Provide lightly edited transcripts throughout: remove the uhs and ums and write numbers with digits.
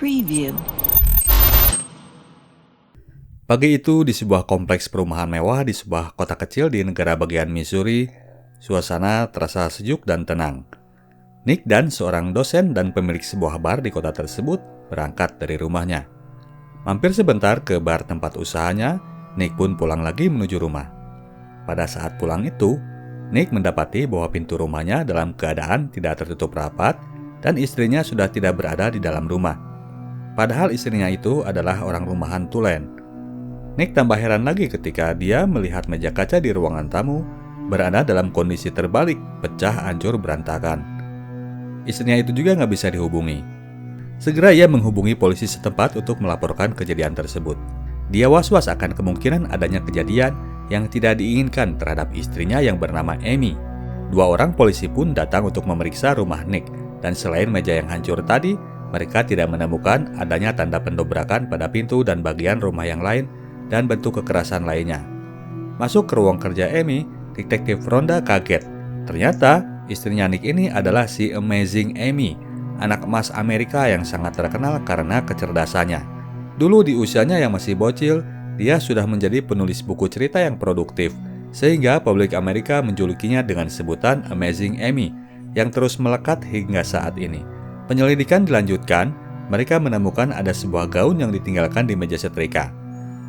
Preview. Pagi itu di sebuah kompleks perumahan mewah di sebuah kota kecil di negara bagian Missouri, suasana terasa sejuk dan tenang. Nick dan seorang dosen dan pemilik sebuah bar di kota tersebut berangkat dari rumahnya. Mampir sebentar ke bar tempat usahanya, Nick pun pulang lagi menuju rumah. Pada saat pulang itu, Nick mendapati bahwa pintu rumahnya dalam keadaan tidak tertutup rapat dan istrinya sudah tidak berada di dalam rumah. Padahal istrinya itu adalah orang rumahan tulen. Nick tambah heran lagi ketika dia melihat meja kaca di ruangan tamu berada dalam kondisi terbalik, pecah, hancur, berantakan. Istrinya itu juga nggak bisa dihubungi. Segera ia menghubungi polisi setempat untuk melaporkan kejadian tersebut. Dia was-was akan kemungkinan adanya kejadian yang tidak diinginkan terhadap istrinya yang bernama Amy. 2 orang polisi pun datang untuk memeriksa rumah Nick, dan selain meja yang hancur tadi, mereka tidak menemukan adanya tanda pendobrakan pada pintu dan bagian rumah yang lain dan bentuk kekerasan lainnya. Masuk ke ruang kerja Amy, Detektif Rhonda kaget. Ternyata istrinya Nick ini adalah si Amazing Amy, anak emas Amerika yang sangat terkenal karena kecerdasannya. Dulu di usianya yang masih bocil, dia sudah menjadi penulis buku cerita yang produktif, sehingga publik Amerika menjulukinya dengan sebutan Amazing Amy, yang terus melekat hingga saat ini. Penyelidikan dilanjutkan, mereka menemukan ada sebuah gaun yang ditinggalkan di meja setrika.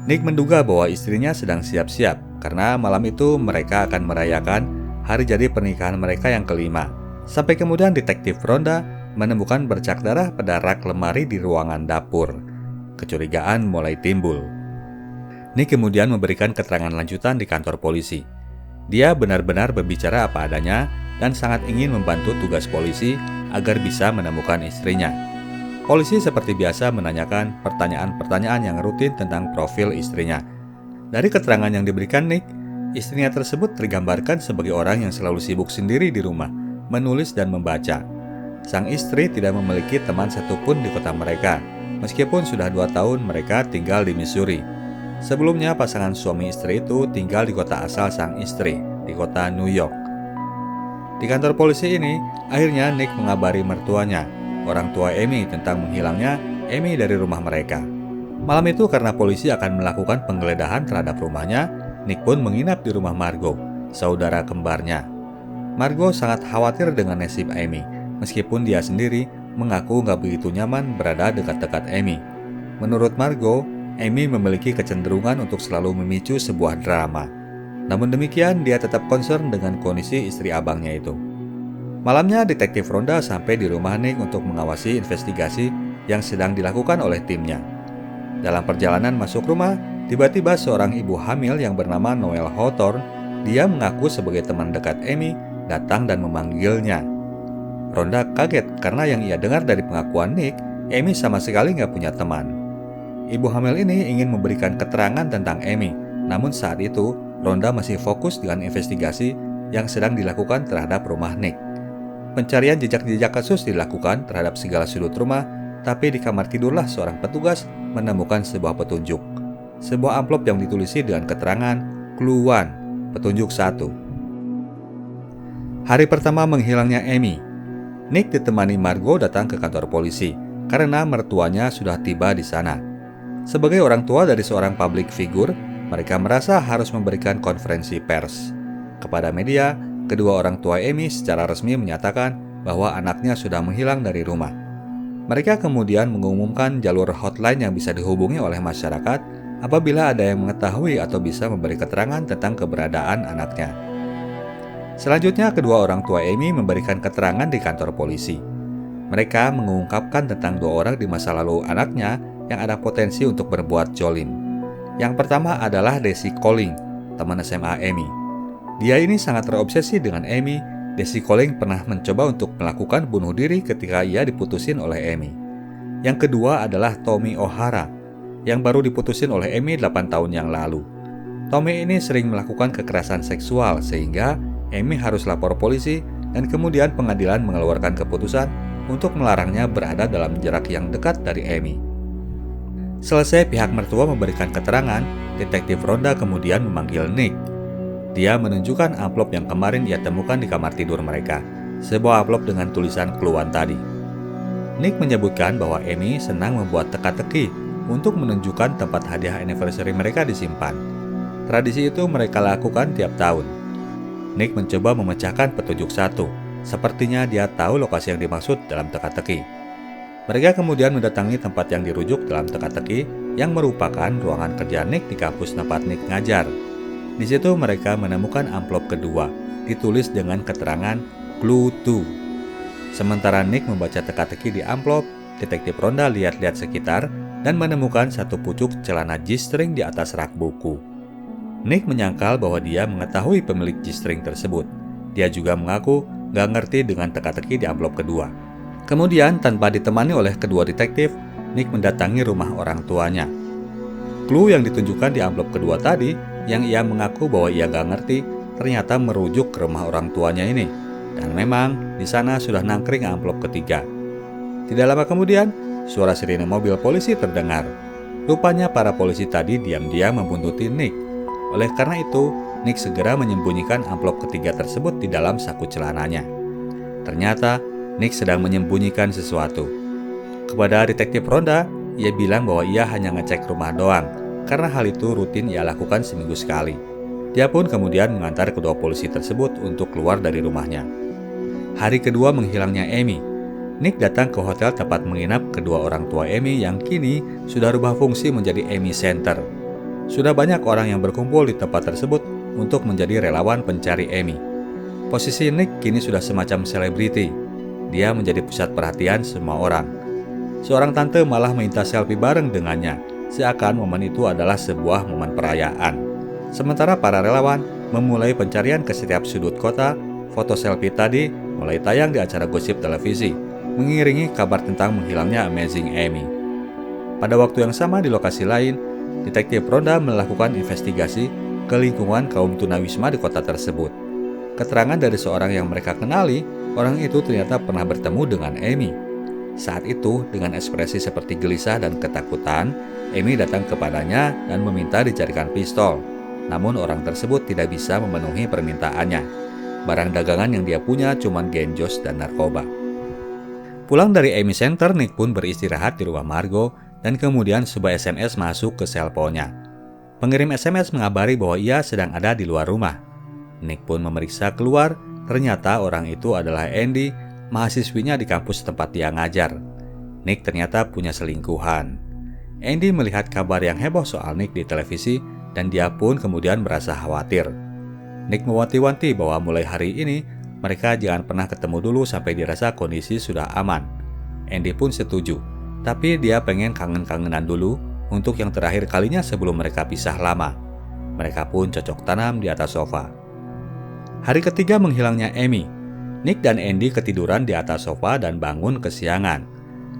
Nick menduga bahwa istrinya sedang siap-siap, karena malam itu mereka akan merayakan hari jadi pernikahan mereka yang kelima. Sampai kemudian Detektif Rhonda menemukan bercak darah pada rak lemari di ruangan dapur. Kecurigaan mulai timbul. Nick kemudian memberikan keterangan lanjutan di kantor polisi. Dia benar-benar berbicara apa adanya dan sangat ingin membantu tugas polisi agar bisa menemukan istrinya. Polisi seperti biasa menanyakan pertanyaan-pertanyaan yang rutin tentang profil istrinya. Dari keterangan yang diberikan Nick, istrinya tersebut tergambarkan sebagai orang yang selalu sibuk sendiri di rumah, menulis dan membaca. Sang istri tidak memiliki teman satupun di kota mereka, meskipun sudah 2 tahun mereka tinggal di Missouri. Sebelumnya pasangan suami istri itu tinggal di kota asal sang istri, di kota New York. Di kantor polisi ini, akhirnya Nick mengabari mertuanya, orang tua Amy, tentang menghilangnya Amy dari rumah mereka. Malam itu karena polisi akan melakukan penggeledahan terhadap rumahnya, Nick pun menginap di rumah Margo, saudara kembarnya. Margo sangat khawatir dengan nasib Amy, meskipun dia sendiri mengaku nggak begitu nyaman berada dekat-dekat Amy. Menurut Margo, Amy memiliki kecenderungan untuk selalu memicu sebuah drama. Namun demikian, dia tetap concern dengan kondisi istri abangnya itu. Malamnya, Detektif Rhonda sampai di rumah Nick untuk mengawasi investigasi yang sedang dilakukan oleh timnya. Dalam perjalanan masuk rumah, tiba-tiba seorang ibu hamil yang bernama Noelle Hawthorne, dia mengaku sebagai teman dekat Amy, datang dan memanggilnya. Rhonda kaget karena yang ia dengar dari pengakuan Nick, Amy sama sekali nggak punya teman. Ibu hamil ini ingin memberikan keterangan tentang Amy, namun saat itu Rhonda masih fokus dengan investigasi yang sedang dilakukan terhadap rumah Nick. Pencarian jejak-jejak kasus dilakukan terhadap segala sudut rumah, tapi di kamar tidurlah seorang petugas menemukan sebuah petunjuk. Sebuah amplop yang ditulisi dengan keterangan Clue 1, petunjuk 1. Hari pertama menghilangnya Amy, Nick ditemani Margo datang ke kantor polisi karena mertuanya sudah tiba di sana. Sebagai orang tua dari seorang public figure, mereka merasa harus memberikan konferensi pers. Kepada media, kedua orang tua Amy secara resmi menyatakan bahwa anaknya sudah menghilang dari rumah. Mereka kemudian mengumumkan jalur hotline yang bisa dihubungi oleh masyarakat apabila ada yang mengetahui atau bisa memberi keterangan tentang keberadaan anaknya. Selanjutnya, kedua orang tua Amy memberikan keterangan di kantor polisi. Mereka mengungkapkan tentang 2 orang di masa lalu anaknya yang ada potensi untuk berbuat jolim. Yang pertama adalah Desi Colling, teman SMA Amy. Dia ini sangat terobsesi dengan Amy. Desi Colling pernah mencoba untuk melakukan bunuh diri ketika ia diputusin oleh Amy. Yang kedua adalah Tommy O'Hara, yang baru diputusin oleh Amy 8 tahun yang lalu. Tommy ini sering melakukan kekerasan seksual sehingga Amy harus lapor polisi dan kemudian pengadilan mengeluarkan keputusan untuk melarangnya berada dalam jarak yang dekat dari Amy. Selesai pihak mertua memberikan keterangan, Detektif Rhonda kemudian memanggil Nick. Dia menunjukkan amplop yang kemarin ia temukan di kamar tidur mereka, sebuah amplop dengan tulisan keluhan tadi. Nick menyebutkan bahwa Amy senang membuat teka-teki untuk menunjukkan tempat hadiah anniversary mereka disimpan. Tradisi itu mereka lakukan tiap tahun. Nick mencoba memecahkan petunjuk satu. Sepertinya dia tahu lokasi yang dimaksud dalam teka-teki. Mereka kemudian mendatangi tempat yang dirujuk dalam teka-teki yang merupakan ruangan kerja Nick di kampus tempat Nick ngajar. Di situ mereka menemukan amplop kedua, ditulis dengan keterangan Clue 2. Sementara Nick membaca teka-teki di amplop, detektif Ronda lihat-lihat sekitar dan menemukan satu pucuk celana G-string di atas rak buku. Nick menyangkal bahwa dia mengetahui pemilik G-string tersebut. Dia juga mengaku gak ngerti dengan teka-teki di amplop kedua. Kemudian, tanpa ditemani oleh kedua detektif, Nick mendatangi rumah orang tuanya. Clue yang ditunjukkan di amplop kedua tadi, yang ia mengaku bahwa ia gak ngerti, ternyata merujuk ke rumah orang tuanya ini. Dan memang, di sana sudah nangkring amplop ketiga. Tidak lama kemudian, suara sirine mobil polisi terdengar. Rupanya para polisi tadi diam-diam membuntuti Nick. Oleh karena itu, Nick segera menyembunyikan amplop ketiga tersebut di dalam saku celananya. Ternyata, Nick sedang menyembunyikan sesuatu. Kepada detektif Ronda, ia bilang bahwa ia hanya ngecek rumah doang, karena hal itu rutin ia lakukan seminggu sekali. Dia pun kemudian mengantar kedua polisi tersebut untuk keluar dari rumahnya. Hari kedua menghilangnya Amy, Nick datang ke hotel tempat menginap kedua orang tua Amy yang kini sudah rubah fungsi menjadi Amy Center. Sudah banyak orang yang berkumpul di tempat tersebut untuk menjadi relawan pencari Amy. Posisi Nick kini sudah semacam selebriti. Dia menjadi pusat perhatian semua orang. Seorang tante malah minta selfie bareng dengannya, seakan momen itu adalah sebuah momen perayaan. Sementara para relawan memulai pencarian ke setiap sudut kota. Foto selfie tadi mulai tayang di acara gosip televisi, mengiringi kabar tentang menghilangnya Amazing Amy. Pada waktu yang sama di lokasi lain, detektif Ronda melakukan investigasi ke lingkungan kaum tunawisma di kota tersebut. Keterangan dari seorang yang mereka kenali, orang itu ternyata pernah bertemu dengan Amy. Saat itu, dengan ekspresi seperti gelisah dan ketakutan, Amy datang kepadanya dan meminta dicarikan pistol. Namun orang tersebut tidak bisa memenuhi permintaannya. Barang dagangan yang dia punya cuma genjos dan narkoba. Pulang dari Amy Center, Nick pun beristirahat di rumah Margo dan kemudian sebuah SMS masuk ke selponnya. Pengirim SMS mengabari bahwa ia sedang ada di luar rumah. Nick pun memeriksa keluar, ternyata orang itu adalah Andy, mahasiswinya di kampus tempat dia ngajar. Nick ternyata punya selingkuhan. Andy melihat kabar yang heboh soal Nick di televisi dan dia pun kemudian merasa khawatir. Nick mewanti-wanti bahwa mulai hari ini mereka jangan pernah ketemu dulu sampai dirasa kondisi sudah aman. Andy pun setuju, tapi dia pengen kangen-kangenan dulu untuk yang terakhir kalinya sebelum mereka pisah lama. Mereka pun cocok tanam di atas sofa. Hari ketiga menghilangnya Amy, Nick dan Andy ketiduran di atas sofa dan bangun kesiangan.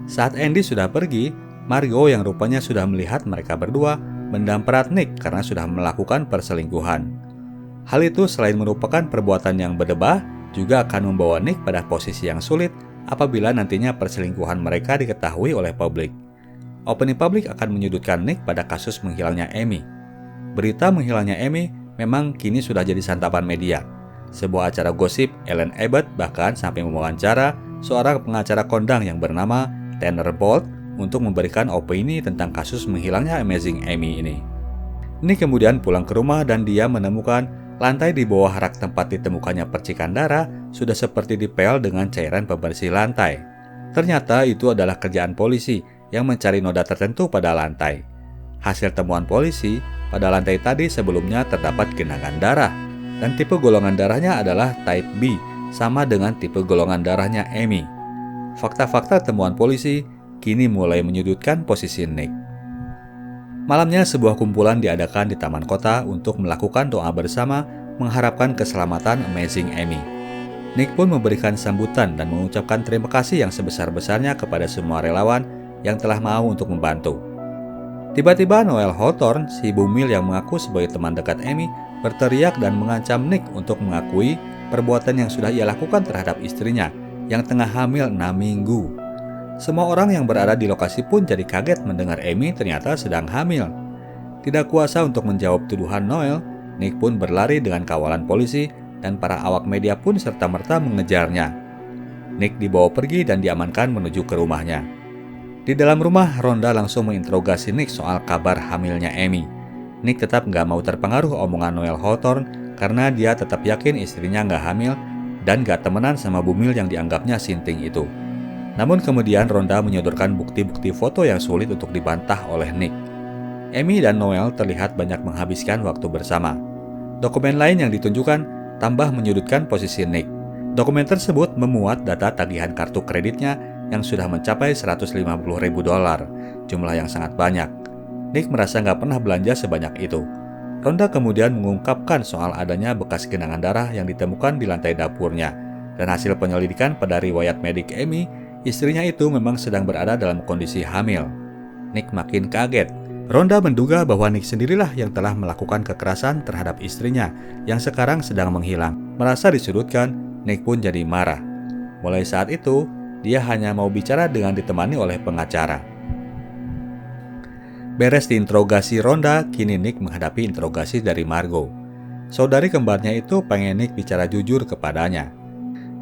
Saat Andy sudah pergi, Margo yang rupanya sudah melihat mereka berdua mendamprat Nick karena sudah melakukan perselingkuhan. Hal itu selain merupakan perbuatan yang berdebah, juga akan membawa Nick pada posisi yang sulit apabila nantinya perselingkuhan mereka diketahui oleh publik. Opini publik akan menyudutkan Nick pada kasus menghilangnya Amy. Berita menghilangnya Amy memang kini sudah jadi santapan media. Sebuah acara gosip, Ellen Abbott bahkan sampai mewawancara seorang pengacara kondang yang bernama Tanner Bolt untuk memberikan opini tentang kasus menghilangnya Amazing Amy ini. Nick kemudian pulang ke rumah dan dia menemukan lantai di bawah rak tempat ditemukannya percikan darah sudah seperti dipel dengan cairan pembersih lantai. Ternyata itu adalah kerjaan polisi yang mencari noda tertentu pada lantai. Hasil temuan polisi, pada lantai tadi sebelumnya terdapat genangan darah, dan tipe golongan darahnya adalah type B, sama dengan tipe golongan darahnya Amy. Fakta-fakta temuan polisi kini mulai menyudutkan posisi Nick. Malamnya sebuah kumpulan diadakan di taman kota untuk melakukan doa bersama mengharapkan keselamatan Amazing Amy. Nick pun memberikan sambutan dan mengucapkan terima kasih yang sebesar-besarnya kepada semua relawan yang telah mau untuk membantu. Tiba-tiba Noel Hawthorne, si bumil yang mengaku sebagai teman dekat Amy, berteriak dan mengancam Nick untuk mengakui perbuatan yang sudah ia lakukan terhadap istrinya yang tengah hamil 6 minggu. Semua orang yang berada di lokasi pun jadi kaget mendengar Amy ternyata sedang hamil. Tidak kuasa untuk menjawab tuduhan Noel, Nick pun berlari dengan kawalan polisi dan para awak media pun serta-merta mengejarnya. Nick dibawa pergi dan diamankan menuju ke rumahnya. Di dalam rumah, Rhonda langsung menginterogasi Nick soal kabar hamilnya Amy. Nick tetap nggak mau terpengaruh omongan Noel Hawthorne karena dia tetap yakin istrinya nggak hamil dan nggak temenan sama bumil yang dianggapnya sinting itu. Namun kemudian Rhonda menyodorkan bukti-bukti foto yang sulit untuk dibantah oleh Nick. Amy dan Noel terlihat banyak menghabiskan waktu bersama. Dokumen lain yang ditunjukkan tambah menyudutkan posisi Nick. Dokumen tersebut memuat data tagihan kartu kreditnya yang sudah mencapai $150.000, jumlah yang sangat banyak. Nick merasa nggak pernah belanja sebanyak itu. Rhonda kemudian mengungkapkan soal adanya bekas genangan darah yang ditemukan di lantai dapurnya, dan hasil penyelidikan pada riwayat medik Amy, istrinya itu memang sedang berada dalam kondisi hamil. Nick makin kaget. Rhonda menduga bahwa Nick sendirilah yang telah melakukan kekerasan terhadap istrinya yang sekarang sedang menghilang. Merasa disudutkan, Nick pun jadi marah. Mulai saat itu, dia hanya mau bicara dengan ditemani oleh pengacara. Beres diinterogasi Rhonda, kini Nick menghadapi interogasi dari Margo. Saudari kembarnya itu pengen Nick bicara jujur kepadanya.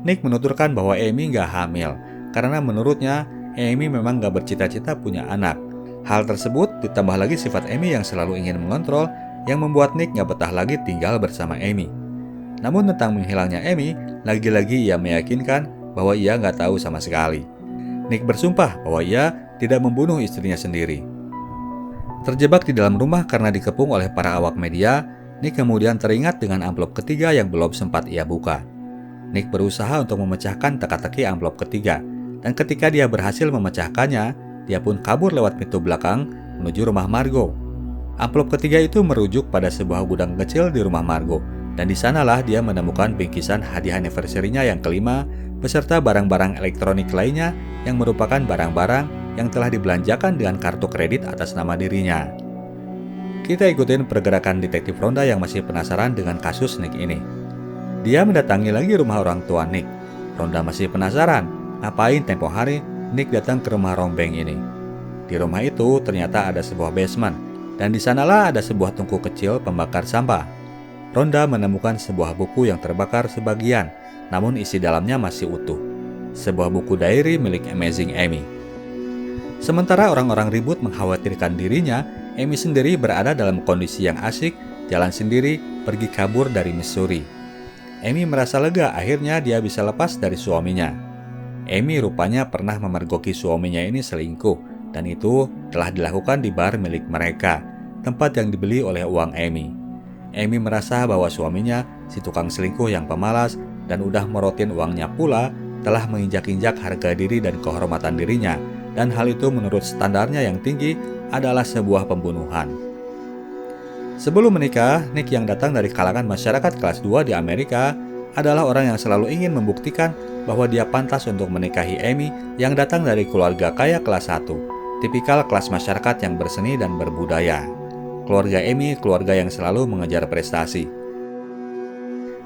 Nick menuturkan bahwa Amy nggak hamil, karena menurutnya Amy memang nggak bercita-cita punya anak. Hal tersebut ditambah lagi sifat Amy yang selalu ingin mengontrol, yang membuat Nick nggak betah lagi tinggal bersama Amy. Namun tentang menghilangnya Amy, lagi-lagi ia meyakinkan bahwa ia nggak tahu sama sekali. Nick bersumpah bahwa ia tidak membunuh istrinya sendiri. Terjebak di dalam rumah karena dikepung oleh para awak media, Nick kemudian teringat dengan amplop ketiga yang belum sempat ia buka. Nick berusaha untuk memecahkan teka-teki amplop ketiga, dan ketika dia berhasil memecahkannya, dia pun kabur lewat pintu belakang menuju rumah Margo. Amplop ketiga itu merujuk pada sebuah gudang kecil di rumah Margo, dan di sanalah dia menemukan bingkisan hadiah anniversary-nya yang kelima, beserta barang-barang elektronik lainnya yang merupakan barang-barang yang telah dibelanjakan dengan kartu kredit atas nama dirinya. Kita ikutin pergerakan detektif Rhonda yang masih penasaran dengan kasus Nick ini. Dia mendatangi lagi rumah orang tua Nick. Rhonda masih penasaran, ngapain tempo hari Nick datang ke rumah rombeng ini. Di rumah itu ternyata ada sebuah basement, dan di sanalah ada sebuah tungku kecil pembakar sampah. Rhonda menemukan sebuah buku yang terbakar sebagian, namun isi dalamnya masih utuh. Sebuah buku diary milik Amazing Amy. Sementara orang-orang ribut mengkhawatirkan dirinya, Amy sendiri berada dalam kondisi yang asyik, jalan sendiri, pergi kabur dari Missouri. Amy merasa lega akhirnya dia bisa lepas dari suaminya. Amy rupanya pernah memergoki suaminya ini selingkuh, dan itu telah dilakukan di bar milik mereka, tempat yang dibeli oleh uang Amy. Amy merasa bahwa suaminya, si tukang selingkuh yang pemalas dan udah merotin uangnya pula, telah menginjak-injak harga diri dan kehormatan dirinya, dan hal itu menurut standarnya yang tinggi adalah sebuah pembunuhan. Sebelum menikah, Nick yang datang dari kalangan masyarakat kelas 2 di Amerika adalah orang yang selalu ingin membuktikan bahwa dia pantas untuk menikahi Amy yang datang dari keluarga kaya kelas 1, tipikal kelas masyarakat yang berseni dan berbudaya. Keluarga Amy keluarga yang selalu mengejar prestasi.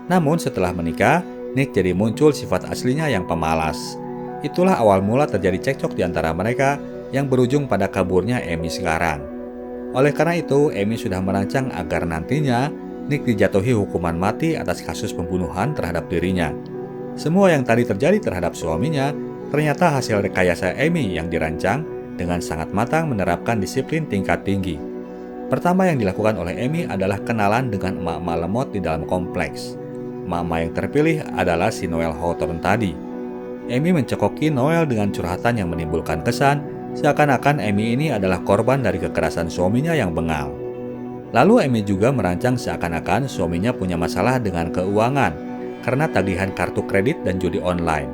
Namun setelah menikah, Nick jadi muncul sifat aslinya yang pemalas. Itulah awal mula terjadi cekcok di antara mereka yang berujung pada kaburnya Amy sekarang. Oleh karena itu, Amy sudah merancang agar nantinya Nick dijatuhi hukuman mati atas kasus pembunuhan terhadap dirinya. Semua yang tadi terjadi terhadap suaminya ternyata hasil rekayasa Amy yang dirancang dengan sangat matang menerapkan disiplin tingkat tinggi. Pertama yang dilakukan oleh Amy adalah kenalan dengan emak-emak lemot di dalam kompleks. Emak-emak yang terpilih adalah si Noel Hawthorne tadi. Amy mencekoki Noel dengan curhatan yang menimbulkan kesan seakan-akan Amy ini adalah korban dari kekerasan suaminya yang bengal. Lalu Amy juga merancang seakan-akan suaminya punya masalah dengan keuangan karena tagihan kartu kredit dan judi online.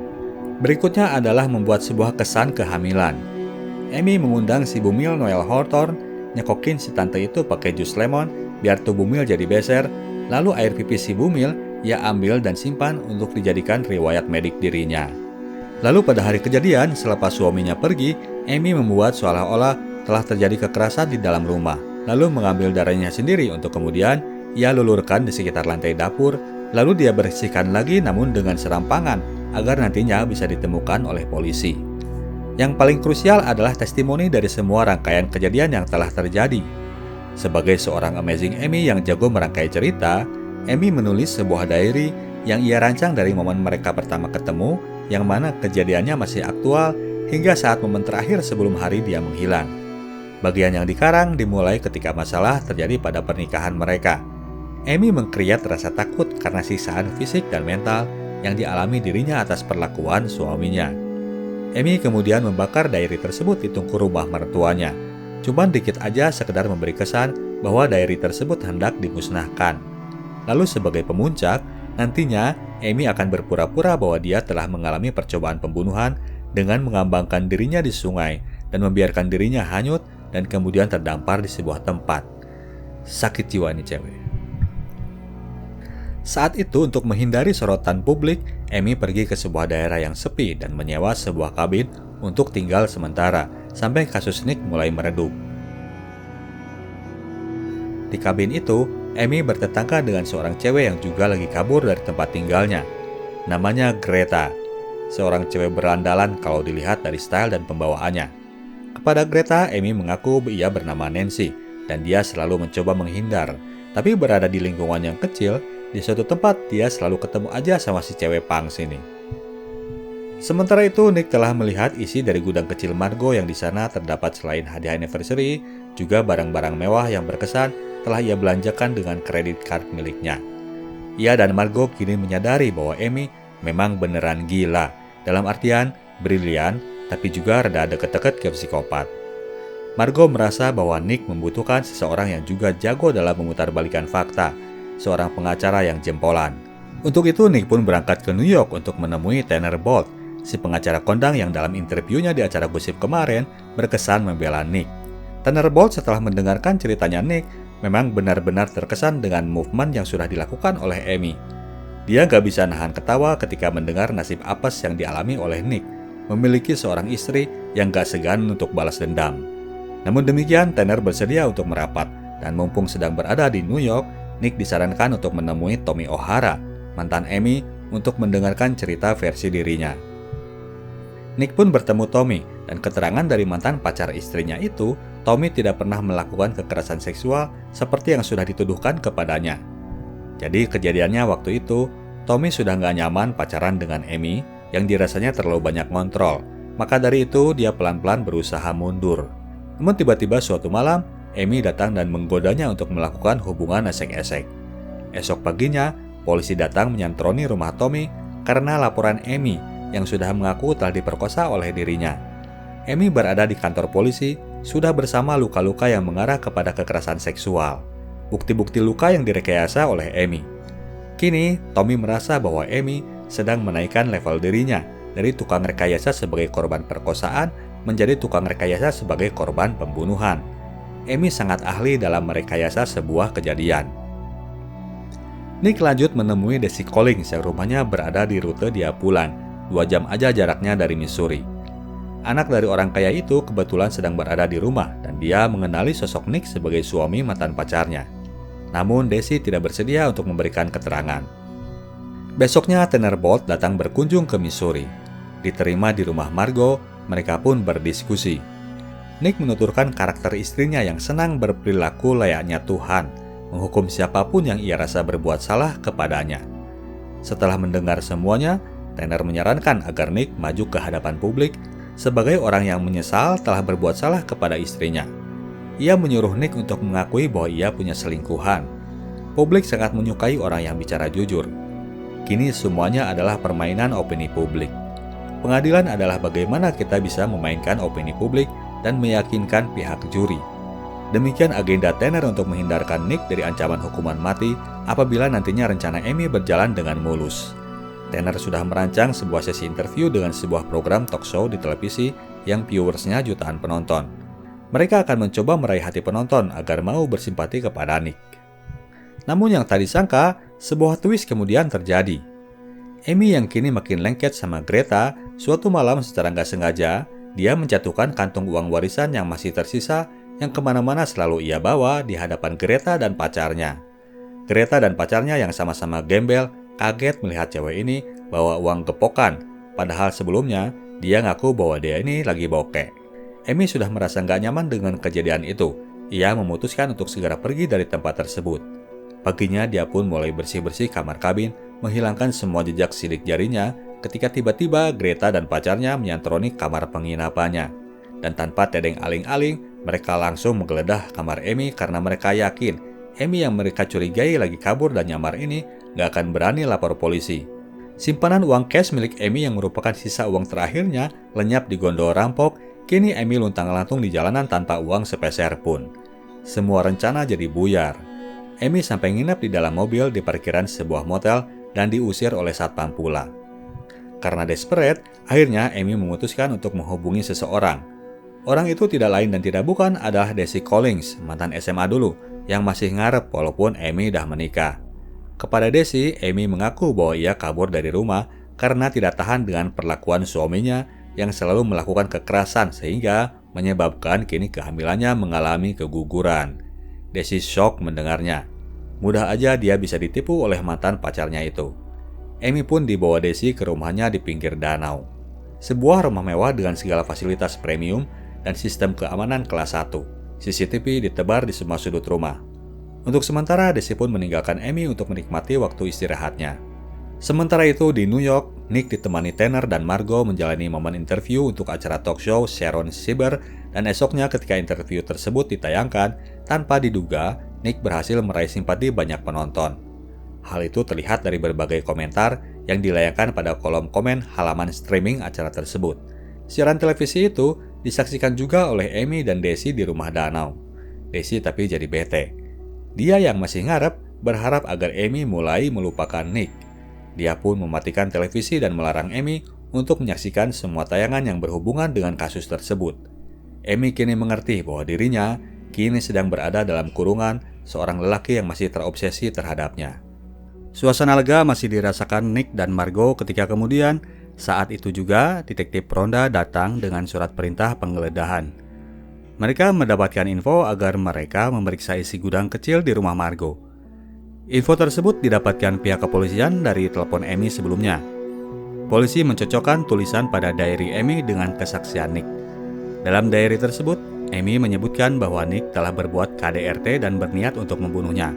Berikutnya adalah membuat sebuah kesan kehamilan. Amy mengundang si bumil Noel Hawthorne, nyekokin si tante itu pakai jus lemon biar tuh bumil jadi beser, lalu air pipis si bumil ia ambil dan simpan untuk dijadikan riwayat medik dirinya. Lalu pada hari kejadian, selepas suaminya pergi, Amy membuat seolah-olah telah terjadi kekerasan di dalam rumah, lalu mengambil darahnya sendiri untuk kemudian ia lulurkan di sekitar lantai dapur, lalu dia bersihkan lagi namun dengan serampangan agar nantinya bisa ditemukan oleh polisi. Yang paling krusial adalah testimoni dari semua rangkaian kejadian yang telah terjadi. Sebagai seorang Amazing Amy yang jago merangkai cerita, Amy menulis sebuah diary yang ia rancang dari momen mereka pertama ketemu, yang mana kejadiannya masih aktual hingga saat momen terakhir sebelum hari dia menghilang. Bagian yang dikarang dimulai ketika masalah terjadi pada pernikahan mereka. Amy mengkriat rasa takut karena siksaan fisik dan mental yang dialami dirinya atas perlakuan suaminya. Amy kemudian membakar diary tersebut di tungku rumah mertuanya. Cuman dikit aja sekedar memberi kesan bahwa diary tersebut hendak dimusnahkan. Lalu sebagai pemuncak, nantinya Amy akan berpura-pura bahwa dia telah mengalami percobaan pembunuhan dengan mengambangkan dirinya di sungai dan membiarkan dirinya hanyut dan kemudian terdampar di sebuah tempat. Sakit jiwa ini cewek. Saat itu untuk menghindari sorotan publik, Amy pergi ke sebuah daerah yang sepi dan menyewa sebuah kabin untuk tinggal sementara sampai kasus Nick mulai meredup. Di kabin itu, Amy bertetangga dengan seorang cewek yang juga lagi kabur dari tempat tinggalnya. Namanya Greta, seorang cewek berandalan kalau dilihat dari style dan pembawaannya. Kepada Greta, Amy mengaku ia bernama Nancy dan dia selalu mencoba menghindar, tapi berada di lingkungan yang kecil. Di suatu tempat, dia selalu ketemu aja sama si cewek punks ini. Sementara itu, Nick telah melihat isi dari gudang kecil Margot yang di sana terdapat selain hadiah anniversary, juga barang-barang mewah yang berkesan telah ia belanjakan dengan kredit card miliknya. Ia dan Margot kini menyadari bahwa Amy memang beneran gila, dalam artian brilian, tapi juga rada deket-deket ke psikopat. Margot merasa bahwa Nick membutuhkan seseorang yang juga jago dalam memutarbalikkan fakta, seorang pengacara yang jempolan. Untuk itu, Nick pun berangkat ke New York untuk menemui Tanner Bolt, si pengacara kondang yang dalam interviewnya di acara gosip kemarin berkesan membela Nick. Tanner Bolt setelah mendengarkan ceritanya Nick, memang benar-benar terkesan dengan movement yang sudah dilakukan oleh Amy. Dia gak bisa nahan ketawa ketika mendengar nasib apes yang dialami oleh Nick, memiliki seorang istri yang gak segan untuk balas dendam. Namun demikian, Tanner bersedia untuk merapat, dan mumpung sedang berada di New York, Nick disarankan untuk menemui Tommy O'Hara, mantan Amy, untuk mendengarkan cerita versi dirinya. Nick pun bertemu Tommy, dan keterangan dari mantan pacar istrinya itu, Tommy tidak pernah melakukan kekerasan seksual seperti yang sudah dituduhkan kepadanya. Jadi kejadiannya waktu itu, Tommy sudah gak nyaman pacaran dengan Amy, yang dirasanya terlalu banyak ngontrol, maka dari itu dia pelan-pelan berusaha mundur. Namun tiba-tiba suatu malam, Amy datang dan menggodanya untuk melakukan hubungan esek-esek. Esok paginya, polisi datang menyantroni rumah Tommy karena laporan Amy yang sudah mengaku telah diperkosa oleh dirinya. Amy berada di kantor polisi, sudah bersama luka-luka yang mengarah kepada kekerasan seksual. Bukti-bukti luka yang direkayasa oleh Amy. Kini, Tommy merasa bahwa Amy sedang menaikkan level dirinya dari tukang rekayasa sebagai korban perkosaan menjadi tukang rekayasa sebagai korban pembunuhan. Amy sangat ahli dalam merekayasa sebuah kejadian. Nick lanjut menemui Desi Collins yang rumahnya berada di rute dia pulang, 2 jam aja jaraknya dari Missouri. Anak dari orang kaya itu kebetulan sedang berada di rumah dan dia mengenali sosok Nick sebagai suami mantan pacarnya. Namun Desi tidak bersedia untuk memberikan keterangan. Besoknya Tanner Bolt datang berkunjung ke Missouri. Diterima di rumah Margot, mereka pun berdiskusi. Nick menuturkan karakter istrinya yang senang berperilaku layaknya Tuhan, menghukum siapapun yang ia rasa berbuat salah kepadanya. Setelah mendengar semuanya, Tanner menyarankan agar Nick maju ke hadapan publik sebagai orang yang menyesal telah berbuat salah kepada istrinya. Ia menyuruh Nick untuk mengakui bahwa ia punya selingkuhan. Publik sangat menyukai orang yang bicara jujur. Kini semuanya adalah permainan opini publik. Pengadilan adalah bagaimana kita bisa memainkan opini publik dan meyakinkan pihak juri. Demikian agenda Tanner untuk menghindarkan Nick dari ancaman hukuman mati apabila nantinya rencana Amy berjalan dengan mulus. Tanner sudah merancang sebuah sesi interview dengan sebuah program talk show di televisi yang viewersnya jutaan penonton. Mereka akan mencoba meraih hati penonton agar mau bersimpati kepada Nick. Namun yang tak disangka, sebuah twist kemudian terjadi. Amy yang kini makin lengket sama Greta, suatu malam secara nggak sengaja, dia menjatuhkan kantung uang warisan yang masih tersisa yang kemana-mana selalu ia bawa di hadapan Greta dan pacarnya. Greta dan pacarnya yang sama-sama gembel kaget melihat cewek ini bawa uang gepokan, padahal sebelumnya dia ngaku bahwa dia ini lagi bokeh. Amy sudah merasa nggak nyaman dengan kejadian itu. Ia memutuskan untuk segera pergi dari tempat tersebut. Paginya dia pun mulai bersih-bersih kamar kabin, menghilangkan semua jejak sidik jarinya ketika tiba-tiba Greta dan pacarnya menyantroni kamar penginapannya. Dan tanpa tedeng aling-aling, mereka langsung menggeledah kamar Amy karena mereka yakin Amy yang mereka curigai lagi kabur dan nyamar ini gak akan berani lapor polisi. Simpanan uang cash milik Amy yang merupakan sisa uang terakhirnya lenyap di gondol rampok. Kini Amy luntang-lantung di jalanan tanpa uang sepeser pun. Semua rencana jadi buyar. Amy sampai nginep di dalam mobil di parkiran sebuah motel dan diusir oleh satpam pula. Karena desperate, akhirnya Amy memutuskan untuk menghubungi seseorang. Orang itu tidak lain dan tidak bukan adalah Desi Collins, mantan SMA dulu, yang masih ngarep walaupun Amy dah menikah. Kepada Desi, Amy mengaku bahwa ia kabur dari rumah karena tidak tahan dengan perlakuan suaminya yang selalu melakukan kekerasan sehingga menyebabkan kini kehamilannya mengalami keguguran. Desi shock mendengarnya. Mudah aja dia bisa ditipu oleh mantan pacarnya itu. Amy pun dibawa Desi ke rumahnya di pinggir danau. Sebuah rumah mewah dengan segala fasilitas premium dan sistem keamanan kelas 1. CCTV ditebar di semua sudut rumah. Untuk sementara, Desi pun meninggalkan Amy untuk menikmati waktu istirahatnya. Sementara itu di New York, Nick ditemani Tanner dan Margo menjalani momen interview untuk acara talk show Sharon Sieber, dan esoknya ketika interview tersebut ditayangkan, tanpa diduga, Nick berhasil meraih simpati banyak penonton. Hal itu terlihat dari berbagai komentar yang dilayangkan pada kolom komen halaman streaming acara tersebut. Siaran televisi itu disaksikan juga oleh Amy dan Desi di rumah danau. Desi tapi jadi bete. Dia yang masih ngarep berharap agar Amy mulai melupakan Nick. Dia pun mematikan televisi dan melarang Amy untuk menyaksikan semua tayangan yang berhubungan dengan kasus tersebut. Amy kini mengerti bahwa dirinya kini sedang berada dalam kurungan seorang lelaki yang masih terobsesi terhadapnya. Suasana lega masih dirasakan Nick dan Margo ketika kemudian saat itu juga detektif Ronda datang dengan surat perintah penggeledahan. Mereka mendapatkan info agar mereka memeriksa isi gudang kecil di rumah Margo. Info tersebut didapatkan pihak kepolisian dari telepon Amy sebelumnya. Polisi mencocokkan tulisan pada diary Amy dengan kesaksian Nick. Dalam diary tersebut, Amy menyebutkan bahwa Nick telah berbuat KDRT dan berniat untuk membunuhnya.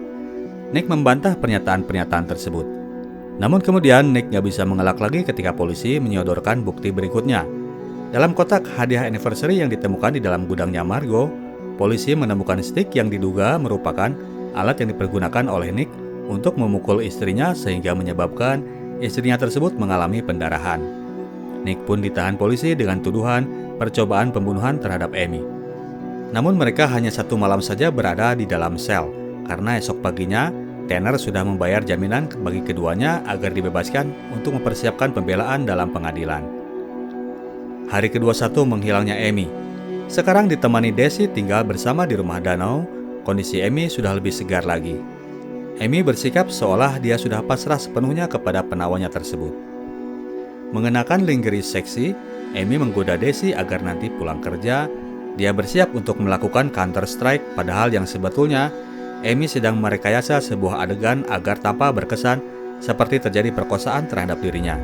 Nick membantah pernyataan-pernyataan tersebut. Namun kemudian Nick gak bisa mengelak lagi ketika polisi menyodorkan bukti berikutnya. Dalam kotak hadiah anniversary yang ditemukan di dalam gudangnya Margo, polisi menemukan stick yang diduga merupakan alat yang dipergunakan oleh Nick untuk memukul istrinya sehingga menyebabkan istrinya tersebut mengalami pendarahan. Nick pun ditahan polisi dengan tuduhan percobaan pembunuhan terhadap Amy. Namun mereka hanya 1 malam saja berada di dalam sel, karena esok paginya Tanner sudah membayar jaminan bagi keduanya agar dibebaskan untuk mempersiapkan pembelaan dalam pengadilan. Hari ke-21 menghilangnya Amy. Sekarang ditemani Desi tinggal bersama di rumah danau, kondisi Amy sudah lebih segar lagi. Amy bersikap seolah dia sudah pasrah sepenuhnya kepada penawannya tersebut. Mengenakan lingerie seksi, Amy menggoda Desi agar nanti pulang kerja, dia bersiap untuk melakukan counter strike padahal yang sebetulnya Amy sedang merekayasa sebuah adegan agar tanpa berkesan seperti terjadi perkosaan terhadap dirinya.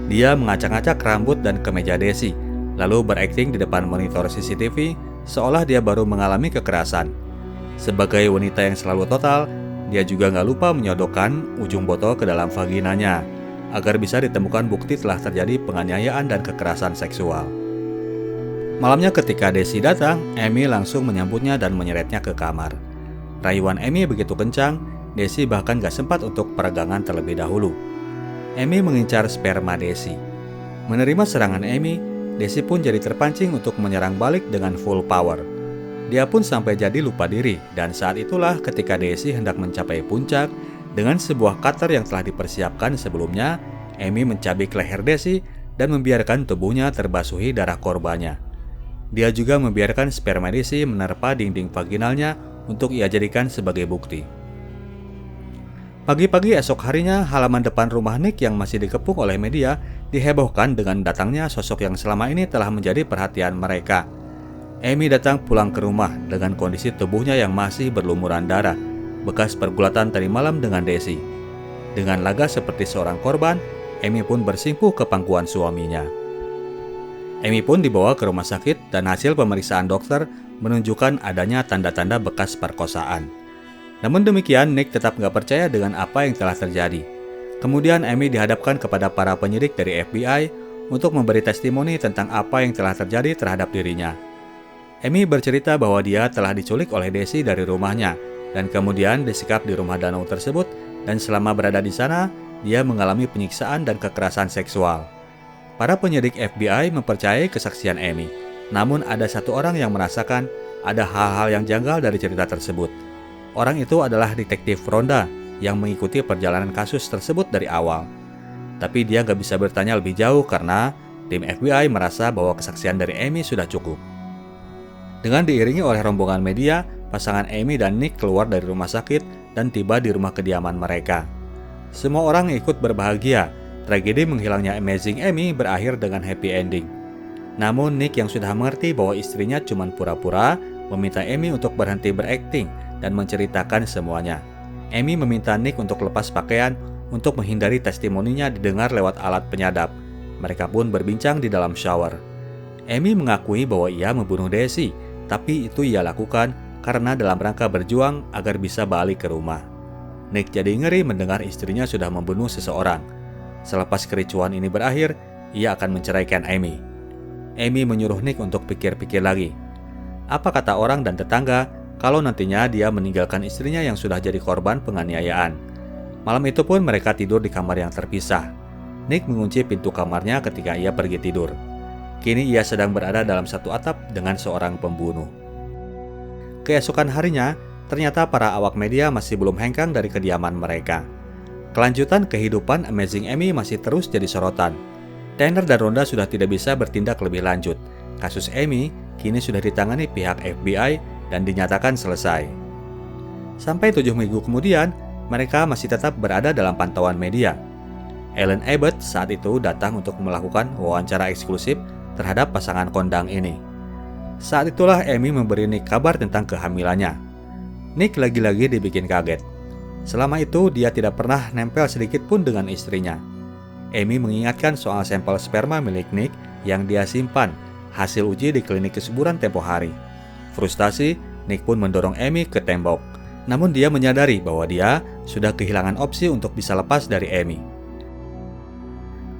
Dia mengacak-acak rambut dan kemeja Desi, lalu berakting di depan monitor CCTV seolah dia baru mengalami kekerasan. Sebagai wanita yang selalu total, dia juga nggak lupa menyodokkan ujung botol ke dalam vaginanya agar bisa ditemukan bukti telah terjadi penganiayaan dan kekerasan seksual. Malamnya ketika Desi datang, Amy langsung menyambutnya dan menyeretnya ke kamar. Rayuan Amy begitu kencang, Desi bahkan gak sempat untuk peregangan terlebih dahulu. Amy mengincar sperma Desi. Menerima serangan Amy, Desi pun jadi terpancing untuk menyerang balik dengan full power. Dia pun sampai jadi lupa diri, dan saat itulah ketika Desi hendak mencapai puncak, dengan sebuah cutter yang telah dipersiapkan sebelumnya, Amy mencabik leher Desi dan membiarkan tubuhnya terbasuhi darah korbannya. Dia juga membiarkan sperma Desi menerpa dinding vaginalnya untuk ia jadikan sebagai bukti. Pagi-pagi esok harinya, halaman depan rumah Nick yang masih dikepung oleh media dihebohkan dengan datangnya sosok yang selama ini telah menjadi perhatian mereka. Amy datang pulang ke rumah dengan kondisi tubuhnya yang masih berlumuran darah, bekas pergulatan tadi malam dengan Desi. Dengan laga seperti seorang korban, Amy pun bersimpuh ke pangkuan suaminya. Amy pun dibawa ke rumah sakit dan hasil pemeriksaan dokter menunjukkan adanya tanda-tanda bekas perkosaan. Namun demikian, Nick tetap gak percaya dengan apa yang telah terjadi. Kemudian Amy dihadapkan kepada para penyidik dari FBI untuk memberi testimoni tentang apa yang telah terjadi terhadap dirinya. Amy bercerita bahwa dia telah diculik oleh Desi dari rumahnya dan kemudian disekap di rumah danau tersebut, dan selama berada di sana, dia mengalami penyiksaan dan kekerasan seksual. Para penyidik FBI mempercayai kesaksian Amy, namun ada satu orang yang merasakan ada hal-hal yang janggal dari cerita tersebut. Orang itu adalah detektif Ronda yang mengikuti perjalanan kasus tersebut dari awal. Tapi dia gak bisa bertanya lebih jauh karena tim FBI merasa bahwa kesaksian dari Amy sudah cukup. Dengan diiringi oleh rombongan media, pasangan Amy dan Nick keluar dari rumah sakit dan tiba di rumah kediaman mereka. Semua orang ikut berbahagia. Tragedi menghilangnya Amazing Amy berakhir dengan happy ending. Namun Nick yang sudah mengerti bahwa istrinya cuma pura-pura, meminta Amy untuk berhenti berakting dan menceritakan semuanya. Amy meminta Nick untuk lepas pakaian untuk menghindari testimoninya didengar lewat alat penyadap. Mereka pun berbincang di dalam shower. Amy mengakui bahwa ia membunuh Desi, tapi itu ia lakukan karena dalam rangka berjuang agar bisa balik ke rumah. Nick jadi ngeri mendengar istrinya sudah membunuh seseorang. Selepas kericuan ini berakhir, ia akan menceraikan Amy. Amy menyuruh Nick untuk pikir-pikir lagi. Apa kata orang dan tetangga kalau nantinya dia meninggalkan istrinya yang sudah jadi korban penganiayaan? Malam itu pun mereka tidur di kamar yang terpisah. Nick mengunci pintu kamarnya ketika ia pergi tidur. Kini ia sedang berada dalam satu atap dengan seorang pembunuh. Keesokan harinya, ternyata para awak media masih belum hengkang dari kediaman mereka. Kelanjutan kehidupan Amazing Amy masih terus jadi sorotan. Tanner dan Ronda sudah tidak bisa bertindak lebih lanjut. Kasus Amy kini sudah ditangani pihak FBI dan dinyatakan selesai. Sampai 7 minggu kemudian, mereka masih tetap berada dalam pantauan media. Ellen Abbott saat itu datang untuk melakukan wawancara eksklusif terhadap pasangan kondang ini. Saat itulah Amy memberi Nick kabar tentang kehamilannya. Nick lagi-lagi dibikin kaget. Selama itu dia tidak pernah nempel sedikit pun dengan istrinya. Amy mengingatkan soal sampel sperma milik Nick yang dia simpan, hasil uji di klinik kesuburan tempo hari. Frustasi, Nick pun mendorong Amy ke tembok. Namun dia menyadari bahwa dia sudah kehilangan opsi untuk bisa lepas dari Amy.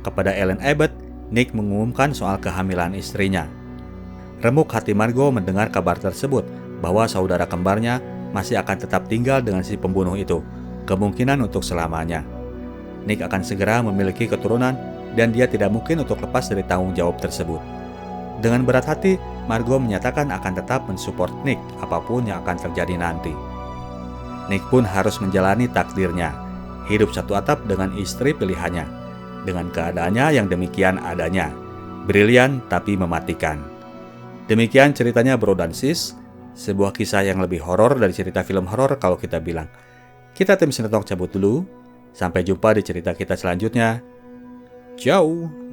Kepada Ellen Abbott, Nick mengumumkan soal kehamilan istrinya. Remuk hati Margo mendengar kabar tersebut bahwa saudara kembarnya masih akan tetap tinggal dengan si pembunuh itu, kemungkinan untuk selamanya. Nick akan segera memiliki keturunan dan dia tidak mungkin untuk lepas dari tanggung jawab tersebut. Dengan berat hati, Margo menyatakan akan tetap mensupport Nick apapun yang akan terjadi nanti. Nick pun harus menjalani takdirnya, hidup satu atap dengan istri pilihannya, dengan keadaannya yang demikian adanya, brilian tapi mematikan. Demikian ceritanya Bro dan Sis, sebuah kisah yang lebih horor dari cerita film horor kalau kita bilang. Kita tim Sinetalk cabut dulu, sampai jumpa di cerita kita selanjutnya. Ciao!